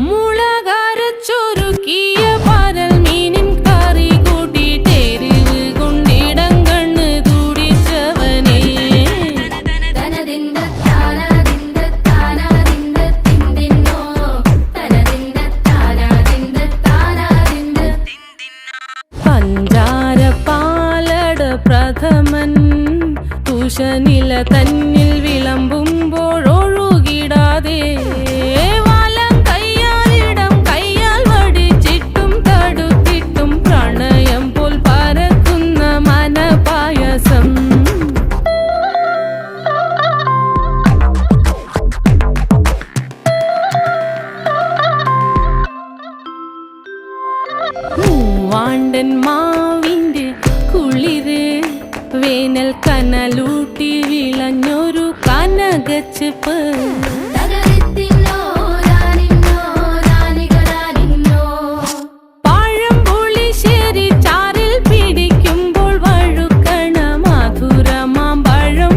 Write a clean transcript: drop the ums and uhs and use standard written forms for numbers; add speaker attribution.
Speaker 1: മുളകരച്ചൊരുക്കിയ പരൽ മീനിൻ കറി കൂട്ടിട്ടെരിവ് കൊണ്ടിടം കണ്ണ് തുടിച്ചവനേ. പഞ്ചാര പാലട പ്രഥമൻ തുഷനില തന്നിൽ വിളമ്പുമ്പോഴൊഴുകിടാതെ വലം കയ്യാലിടം കയ്യാൽ വടിച്ചിട്ടും തടുത്തിട്ടും പ്രണയം പോൽ പരക്കുന്ന മനപായസം. മൂവാണ്ടൻ മാവിൻ്റെ കുളിര് വേനൽ കനലൂട്ടി വിളഞ്ഞൊരു കനകച്ചെപ്പ്.